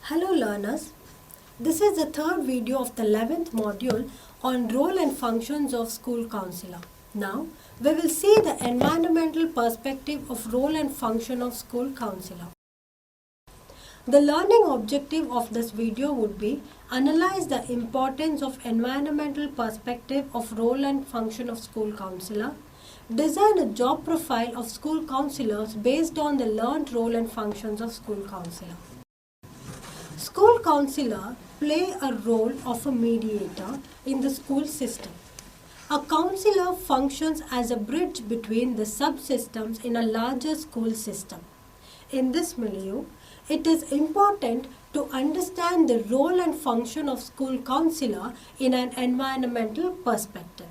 Hello learners, this is the third video of the 11th module on role and functions of school counselor. Now, we will see the environmental perspective of role and function of school counselor. The learning objective of this video would be analyze the importance of environmental perspective of role and function of school counselor, design a job profile of school counselors based on the learned role and functions of school counselor. School counselor play a role of a mediator in the school system. A counselor functions as a bridge between the subsystems in a larger school system. In this milieu, it is important to understand the role and function of school counselor in an environmental perspective.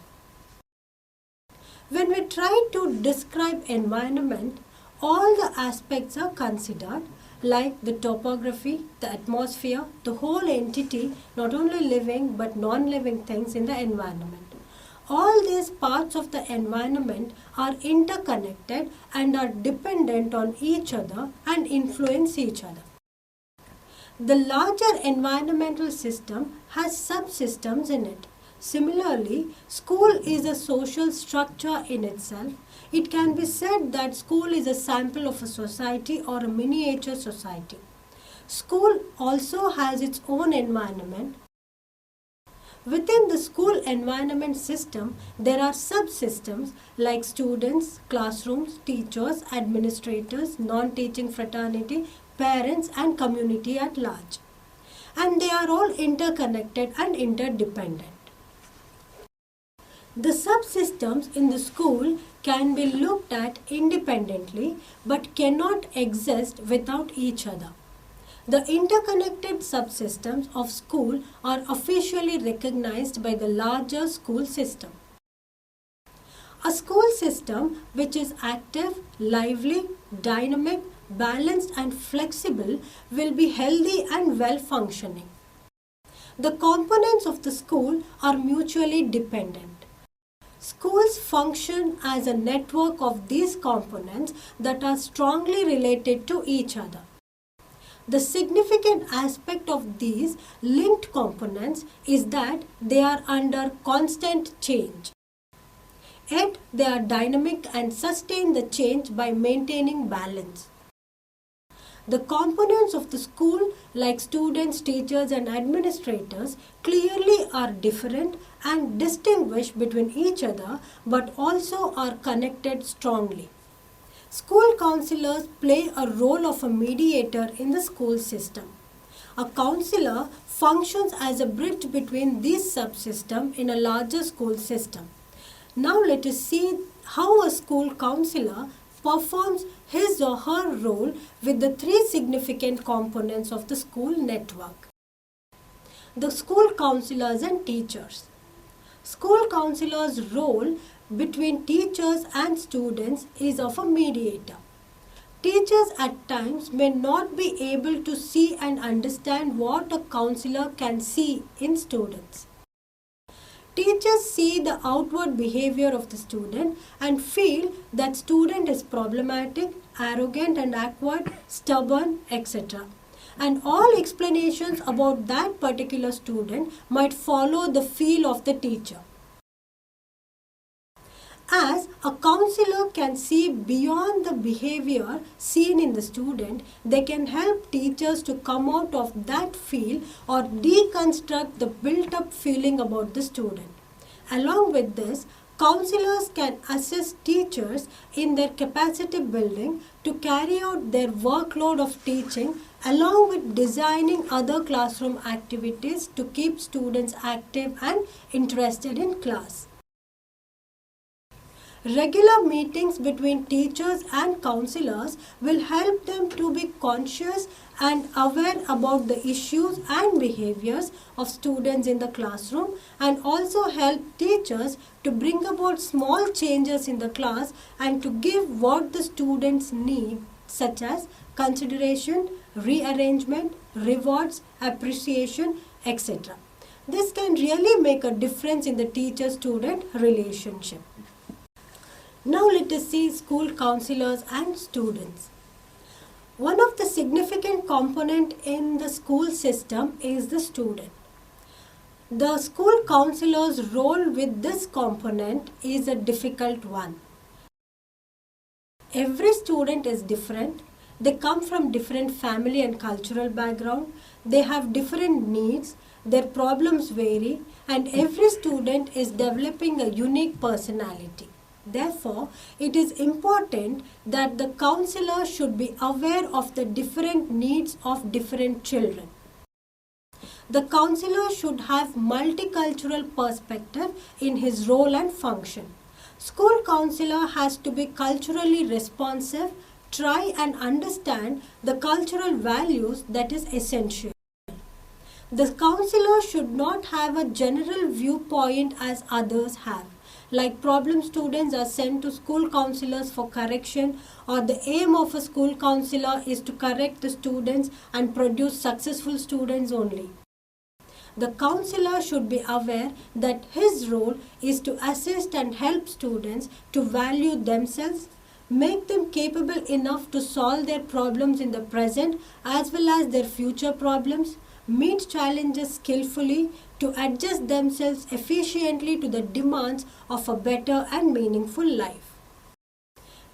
When we try to describe environment, all the aspects are considered, like the topography, the atmosphere, the whole entity, not only living but non-living things in the environment. All these parts of the environment are interconnected and are dependent on each other and influence each other. The larger environmental system has subsystems in it. Similarly, school is a social structure in itself. It can be said that school is a sample of a society or a miniature society. School also has its own environment. Within the school environment system, there are subsystems like students, classrooms, teachers, administrators, non-teaching fraternity, parents and community at large. And they are all interconnected and interdependent. The subsystems in the school can be looked at independently but cannot exist without each other. The interconnected subsystems of school are officially recognized by the larger school system. A school system which is active, lively, dynamic, balanced and flexible will be healthy and well functioning. The components of the school are mutually dependent. Schools function as a network of these components that are strongly related to each other. The significant aspect of these linked components is that they are under constant change. Yet they are dynamic and sustain the change by maintaining balance. The components of the school, like students, teachers and administrators, clearly are different and distinguished between each other but also are connected strongly. School counselors play a role of a mediator in the school system. A counselor functions as a bridge between these subsystems in a larger school system. Now let us see how a school counselor performs his or her role with the three significant components of the school network. The school counselors and teachers. School counselors' role between teachers and students is of a mediator. Teachers at times may not be able to see and understand what a counselor can see in students. Teachers see the outward behavior of the student and feel that student is problematic, arrogant and awkward, stubborn, etc. And all explanations about that particular student might follow the feel of the teacher. As a counselor can see beyond the behavior seen in the student, they can help teachers to come out of that feel or deconstruct the built-up feeling about the student. Along with this, counselors can assist teachers in their capacity building to carry out their workload of teaching along with designing other classroom activities to keep students active and interested in class. Regular meetings between teachers and counselors will help them to be conscious and aware about the issues and behaviors of students in the classroom and also help teachers to bring about small changes in the class and to give what the students need, such as consideration, rearrangement, rewards, appreciation, etc. This can really make a difference in the teacher-student relationship. Now let us see school counselors and students. One of the significant component in the school system is the student. The school counselor's role with this component is a difficult one. Every student is different. They come from different family and cultural background. They have different needs. Their problems vary, and every student is developing a unique personality. Therefore, it is important that the counselor should be aware of the different needs of different children. The counselor should have multicultural perspective in his role and function. School counselor has to be culturally responsive, try and understand the cultural values that is essential. The counselor should not have a general viewpoint as others have. Like problem students are sent to school counselors for correction, or the aim of a school counselor is to correct the students and produce successful students only. The counselor should be aware that his role is to assist and help students to value themselves, make them capable enough to solve their problems in the present as well as their future problems, meet challenges skillfully, to adjust themselves efficiently to the demands of a better and meaningful life.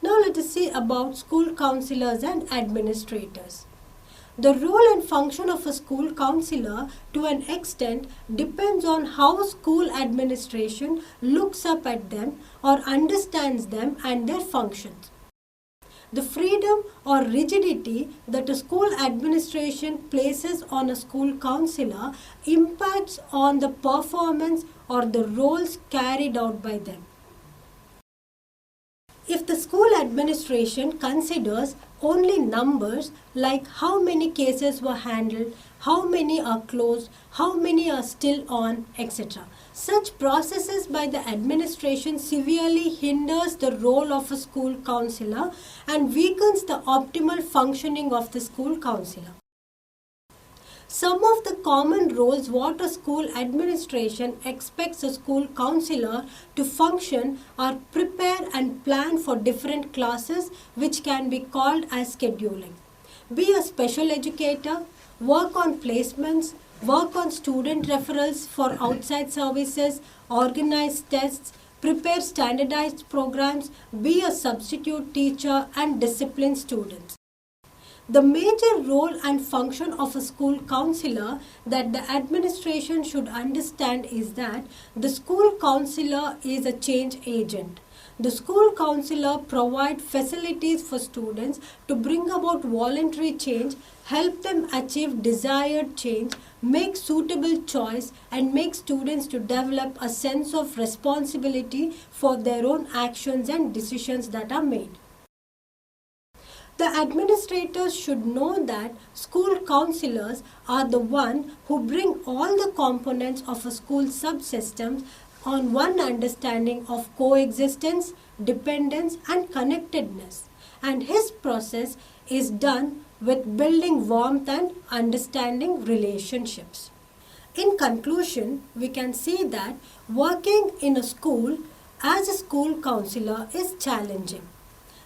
Now let us see about school counselors and administrators. The role and function of a school counselor to an extent depends on how school administration looks up at them or understands them and their functions. The freedom or rigidity that a school administration places on a school counselor impacts on the performance or the roles carried out by them. If the school administration considers only numbers like how many cases were handled, how many are closed, how many are still on, etc., such processes by the administration severely hinders the role of a school counselor and weakens the optimal functioning of the school counselor. Some of the common roles what a school administration expects a school counselor to function are prepare and plan for different classes, which can be called as scheduling. Be a special educator, work on placements, work on student referrals for outside services, organize tests, prepare standardized programs, be a substitute teacher and discipline students. The major role and function of a school counselor that the administration should understand is that the school counselor is a change agent. The school counselor provides facilities for students to bring about voluntary change, help them achieve desired change, make suitable choice, and make students to develop a sense of responsibility for their own actions and decisions that are made. The administrators should know that school counselors are the one who bring all the components of a school subsystem on one understanding of coexistence, dependence and connectedness. And his process is done with building warmth and understanding relationships. In conclusion, we can see that working in a school as a school counselor is challenging.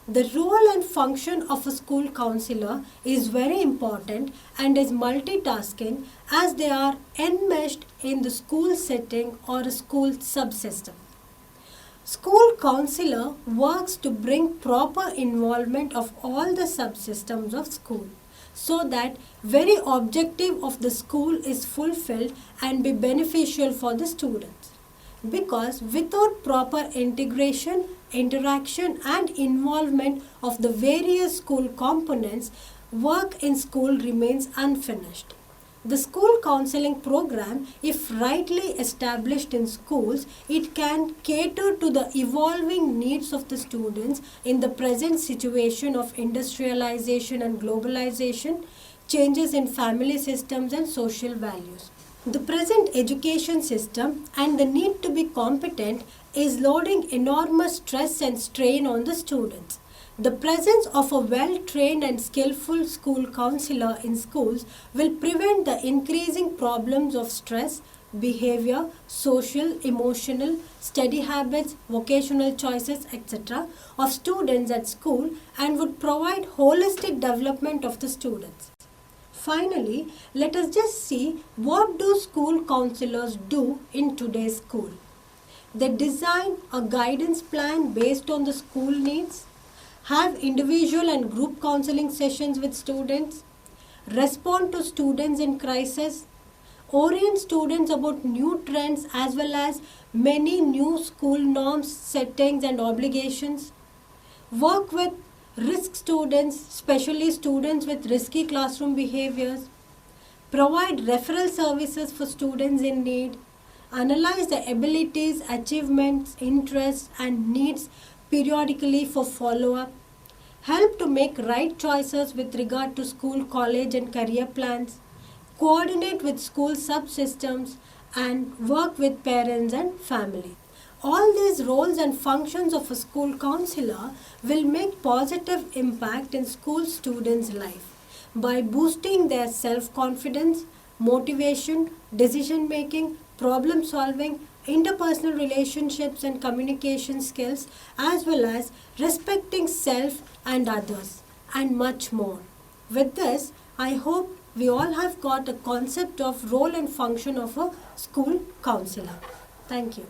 The role and function of a school counselor is very important and is multitasking as they are enmeshed in the school setting or a school subsystem. School counselor works to bring proper involvement of all the subsystems of school so that very objective of the school is fulfilled and be beneficial for the students. Because without proper integration, interaction and involvement of the various school components, work in school remains unfinished. The school counseling program, if rightly established in schools, it can cater to the evolving needs of the students in the present situation of industrialization and globalization, changes in family systems and social values. The present education system and the need to be competent is loading enormous stress and strain on the students. The presence of a well-trained and skillful school counselor in schools will prevent the increasing problems of stress, behavior, social, emotional, study habits, vocational choices, etc. of students at school and would provide holistic development of the students. Finally, let us just see what do school counselors do in today's school. They design a guidance plan based on the school needs, have individual and group counseling sessions with students, respond to students in crisis, orient students about new trends as well as many new school norms, settings and obligations, work with risk students, especially students with risky classroom behaviors, provide referral services for students in need, analyze the abilities, achievements, interests and needs periodically for follow-up, help to make right choices with regard to school, college and career plans, coordinate with school subsystems and work with parents and family. All these roles and functions of a school counselor will make positive impact in school students' life by boosting their self-confidence, motivation, decision making, problem solving, interpersonal relationships and communication skills as well as respecting self and others and much more. With this, I hope we all have got a concept of role and function of a school counselor. Thank you.